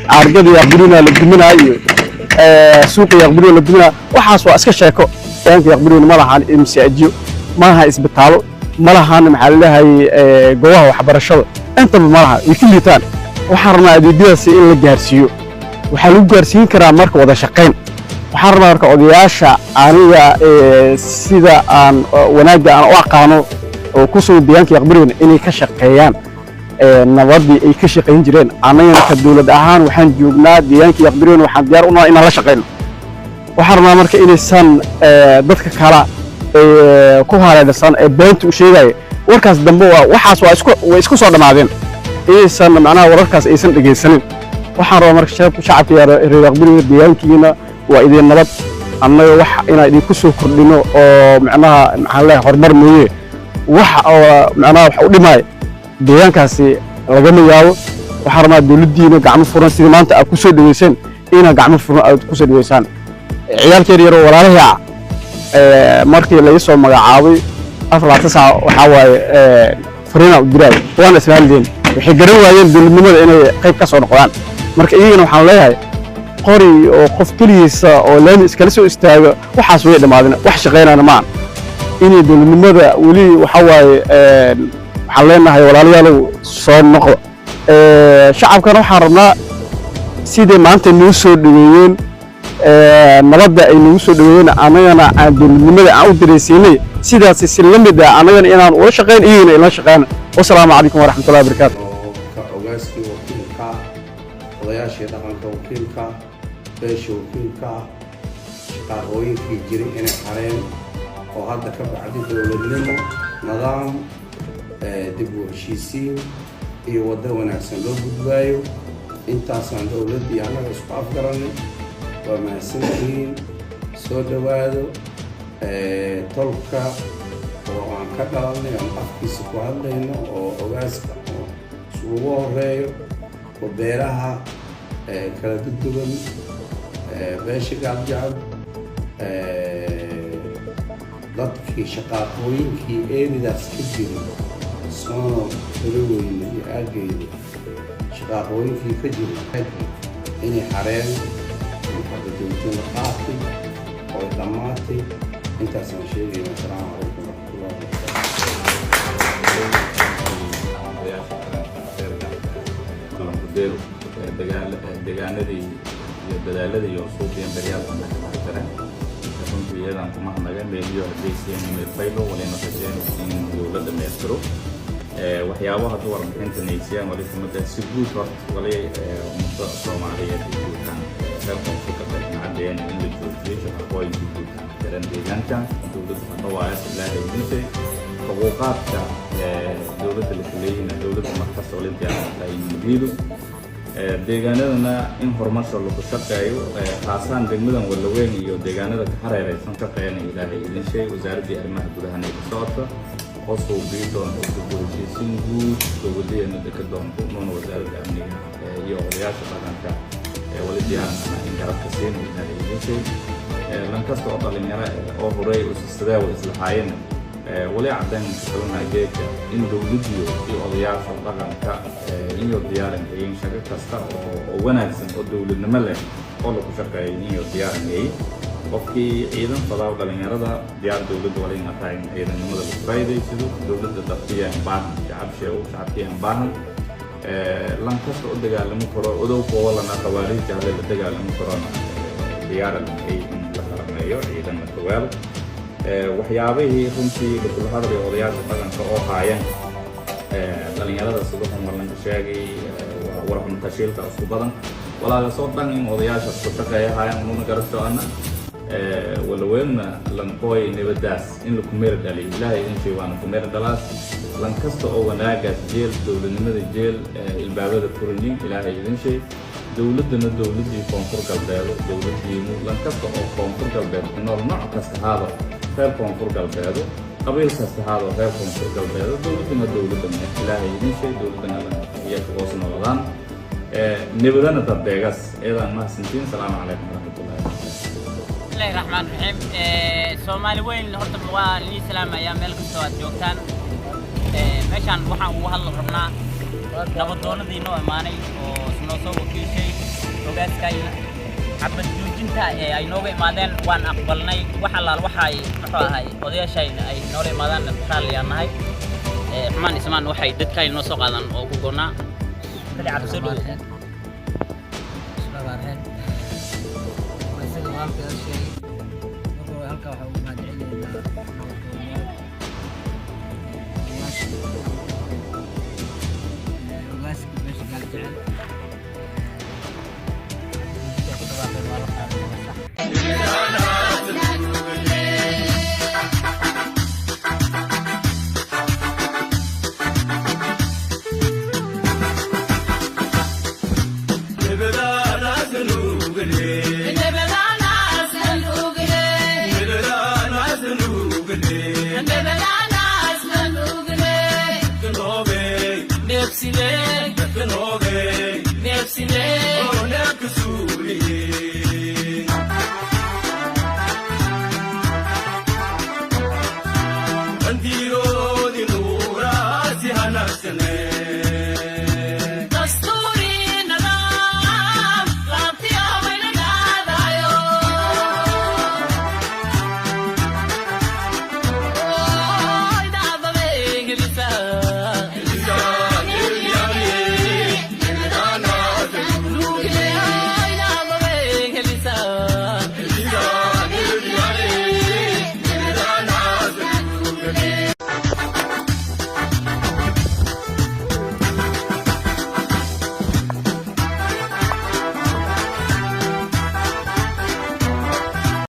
عرضي يقبلونا للدمنا سوق يقبلون للدمنا وحاسوا أسكت شيكو كان يقبلون ما لها المساجيو ما لها إسبتالو ما لها محلها جواه وحبر الشغل أنت ما لها يكل تان وحرنا أديبيس إلا جارسيو وحلو جارسين كرا مرك وذا شقين وحرنا مرك أودياشا أنا سيدا أن وناجا أنا وقانو وكسو بيانك يقبلون إني كشقيان نودي أي كشقين جرين أنا كدولة أهان وحن جوجنا بيانك يقبلون وحن ديارنا إن الله شقين وحرنا مرك إني سن ضدك كلا كوها هذا سن بنت وشيء وركاس دمبوا وحاس وإسكو صار معدين إيه سن معناه وركاس إيه سن دقيق سنين وحرنا مرك شعب يقبلون بيانكينا وإذا النبض أنا وح إن إذا كسو كردينو معناها محله هرمر مية وح معناها وح ودماء بيانكاسي رجمي ياو وحرنا دولدينا قعم فرنسي ما أنت أكسو دويسين إنا قعم فرنسي أكسو دويسان عيال كيرو ولا له مركي اللي يسوى مجاعاوي أفرع 9 وحواي فرينا ودراي وأنا اسمه الدين وحجروا وين دولمنا إنه قيب كسر القرآن مركي إيه وحنا قري وقف كليس ولين إسكالسو استاج وحاسوي دمادنا وحش غيرنا معا إني دولمنا ولي وحواي حلينا هاي ولا ليالو صار نقطة شعب كانوا حرمنا سيدي ما أنت نوصل دوين نبدأ نوصل دوين أنا عند دولمنا عود درسيني سيدا سلم بدا أنا إنا ولا شقين إيه إلا شقين والسلام عليكم ورحمة الله وبركاته. كأوجاسكي وكيلكا وياشي طبعا كوكيلكا بيش وكيلكا شقاقوينكي جري إنا حرين وهذا كبعد دولة نظام دبو هشيسين iyo wada wanaagsan loo gudbaayo intaasaan dawladii anaga isku afgaranay waa mahadsantihiin soo dhawaado tolka oo aan ka dhalanay aan afkiisa ku hadlayno oo ogaaska isugu horeeyo oo beeraha kala duwan beesha gaabjacab dadkii shaqaaqooyinkii eedidaas ka jiray soo daweyna iyo aaggeeda shaqaaqooyinkii ka jiray inay xareen xabadootina qaatay oo dhammaatay intaasaan sheegayna asalaamu calaykum waraxmatullahi deegaanadii iyo dadaaladii iyo suuqiyeen baryaalka maxaa jiraan runtii iyadaan kuma hadnaga meeliyo haddaysiin meelfaylo walina rajeen in dowladda meestiro waxyaabaha duwar bixinta naysiyaan wali kumada si guud horta wali ummadda Soomaaliyeed iyo guudkaan reerka Afrika caddeeyeen in la joojiyo shaqooyinka guudkaan jiran deegaanka dowladda fadhawaayaas ilaahay idinse xuquuqaadka dowladda la leeyahay dowladda markas oo la yimaado deegaanadana in horumarsho lagu shaqeeyo khaasan degmadan Walaweyn iyo deegaanada ka hareeraysan shaqeeyna ilaahay idin sheeg wasaaradda arrimaha gudaha ee ka socota oo biidoon oo heshiisiin guud dowladda ka doonto noon wasaaradda amniga iyo odayaasha dhaqanka wali diyaarna in garabka siin ilaahay idin sheeg lan kasta oo dhalinyaro oo horay u sidaa islahaayeen wali cadaan kalena geeka in dowladdu iyo odayaasha dhaqanka iyo diyaarin ay shaqo kasta oo wanaagsan oo dowladnimo leh oo lagu shaqeeyo iyo diyaarinay qofkii ciidan fadaw dhalinyarada diyaar dowladda wali in tahay ciidanimada lagu faa'iideysto dowladda dadkiyan baahan shacabkiyan baahan lan kasta oo dagaalamo karo odow qoolana qawaariij ah la dagaalamo karo diyaaran ay la qarmeeyo ciidan matawaal waxyaabihii runtii lagu hadlay odayaasha dhaqanka oo haayeen dhalinyarada sidoo kale marna sheegay warqan tashiilka isku badan walaa soo dhan in odayaasha ku shaqeeyaan una garasho ana Walaweyn lan qoy nabadaas in lagu meel dhalay ilaahay in shay waan ku meel dhalaas lan kasta oo wanaaga jeel dowladnimada jeel ilbaabada furnin ilaahay idin shay dowladana dowladii koonfur galbeed dowladii lan kasta oo koonfur galbeed nool nooc kasta haado reer koonfur galbeed qabiil kasta haado reer koonfur galbeed dowladana ilaahay idin shay dowladana iyo qoos noolaan nabadana dadbeegas eedan ma sintiin salaamu calaykum warahmatullahi بسم الله الرحمن الرحيم سومالي وين هرتب waa li salaam ayaa meel kasta aad joogtaan meeshan waxaan ugu hadlo rabnaa nabadoonadii noo imaanay oo soo wakiishay ugaaskayna xabad joojinta ay nooga imaadeen waan aqbalnay waxa laal waxay muxuu ahay odayaashayna ay noola imaadaan raalliyaanahay xumaan ismaan waxay dadkayna noo soo qaadan oo ku go'naa kali cabsi dhow Nefsine